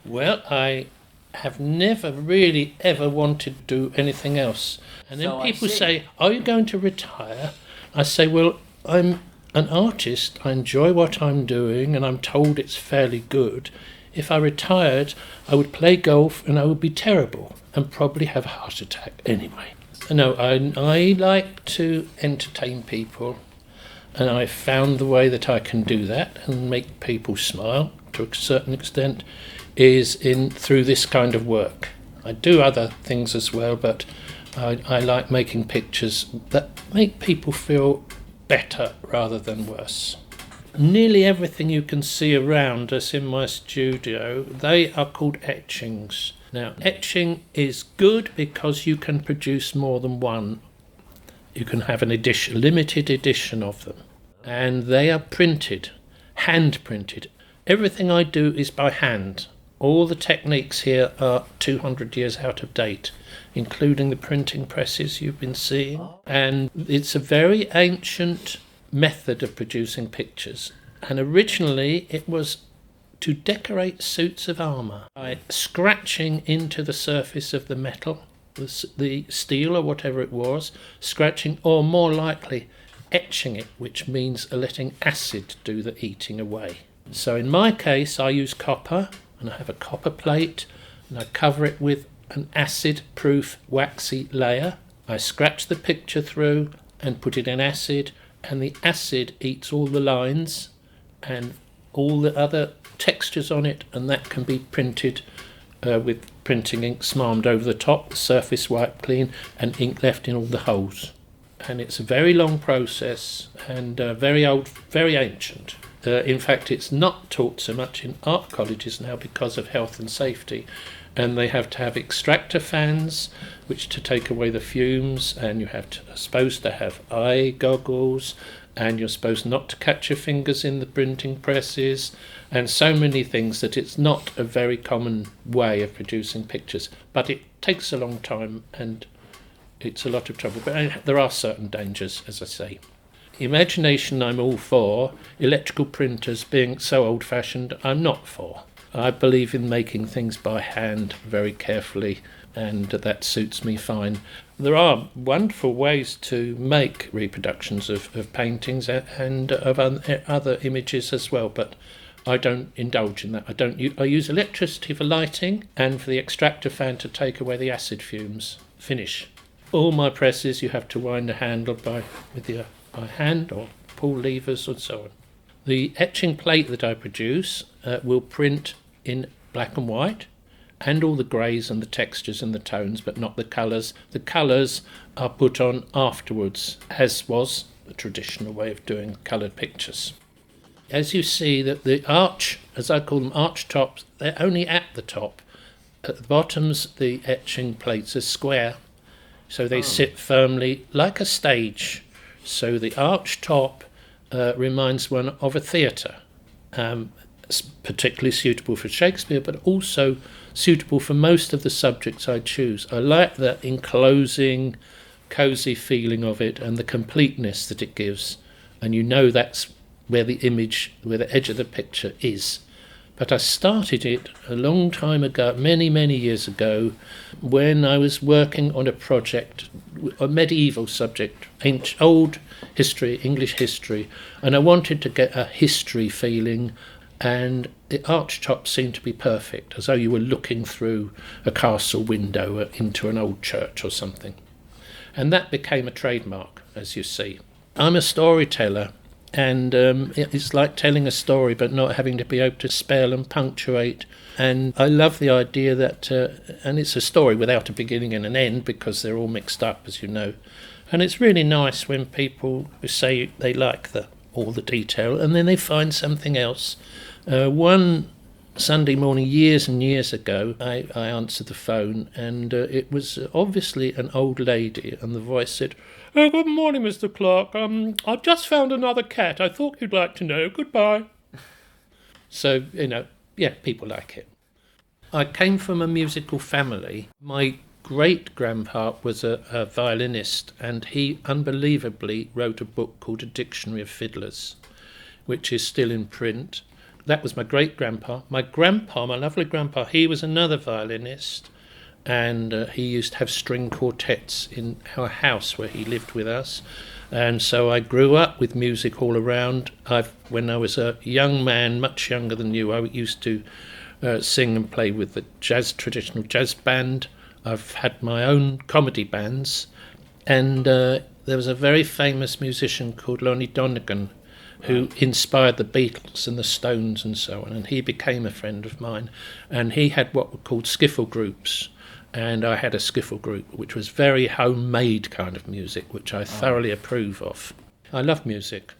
Well, I have never really ever wanted to do anything else. And then So people say, are you going to retire? I say, well, I'm an artist. I enjoy what I'm doing and I'm told it's fairly good. If I retired, I would play golf and I would be terrible and probably have a heart attack anyway. No, I like to entertain people, and I found the way that I can do that and make people smile to a certain extent is through this kind of work. I do other things as well, but I like making pictures that make people feel better rather than worse. Nearly everything you can see around us in my studio, they are called etchings. Now, etching is good because you can produce more than one. You can have a limited edition of them. And they are printed, hand printed. Everything I do is by hand. All the techniques here are 200 years out of date, including the printing presses you've been seeing. And it's a very ancient method of producing pictures. And originally it was to decorate suits of armour by scratching into the surface of the metal, the steel or whatever it was, scratching, or more likely etching it, which means letting acid do the eating away. So in my case I use copper, and I have a copper plate, and I cover it with an acid-proof waxy layer. I scratch the picture through and put it in acid, and the acid eats all the lines and all the other textures on it, and that can be printed with printing ink smarmed over the top, the surface wiped clean, and ink left in all the holes. And it's a very long process and very old, very ancient. In fact, it's not taught so much in art colleges now because of health and safety, and they have to have extractor fans which to take away the fumes, and you are supposed to have eye goggles, and you're supposed not to catch your fingers in the printing presses, and so many things that it's not a very common way of producing pictures. But it takes a long time and it's a lot of trouble, but there are certain dangers, as I say. Imagination I'm all for. Electrical printers being so old-fashioned, I'm not for. I believe in making things by hand very carefully, and that suits me fine. There are wonderful ways to make reproductions of paintings and of other images as well, but I don't indulge in that. I use electricity for lighting and for the extractor fan to take away the acid fumes. Finish. All my presses you have to wind a handle by hand or pull levers and so on. The etching plate that I produce will print in black and white and all the greys and the textures and the tones, but not the colours. The colours are put on afterwards, as was the traditional way of doing coloured pictures. As you see, that the arch, as I call them, arch tops, they're only at the top. At the bottoms, the etching plates are square, so they sit firmly like a stage. So the arch top reminds one of a theatre, particularly suitable for Shakespeare, but also suitable for most of the subjects I choose. I like the enclosing, cosy feeling of it and the completeness that it gives. And you know that's where the edge of the picture is. But I started it a long time ago, many, many years ago, when I was working on a project, a medieval subject, old history, English history, and I wanted to get a history feeling, and the archtop seemed to be perfect, as though you were looking through a castle window into an old church or something. And that became a trademark, as you see. I'm a storyteller. And it's like telling a story but not having to be able to spell and punctuate. And I love the idea that, and it's a story without a beginning and an end because they're all mixed up, as you know. And it's really nice when people say they like all the detail and then they find something else. One Sunday morning, years and years ago, I answered the phone, and it was obviously an old lady, and the voice said, "Oh, good morning, Mr. Clarke. I've just found another cat. I thought you'd like to know. Goodbye." So, people like it. I came from a musical family. My great-grandpa was a violinist, and he unbelievably wrote a book called A Dictionary of Fiddlers, which is still in print. That was my great-grandpa. My grandpa, my lovely grandpa, he was another violinist, and he used to have string quartets in our house where he lived with us. And so I grew up with music all around. When I was a young man, much younger than you, I used to sing and play with the traditional jazz band. I've had my own comedy bands, and there was a very famous musician called Lonnie Donegan, who inspired the Beatles and the Stones and so on, and he became a friend of mine, and he had what were called skiffle groups, and I had a skiffle group which was very homemade kind of music, which I thoroughly approve of. I love music.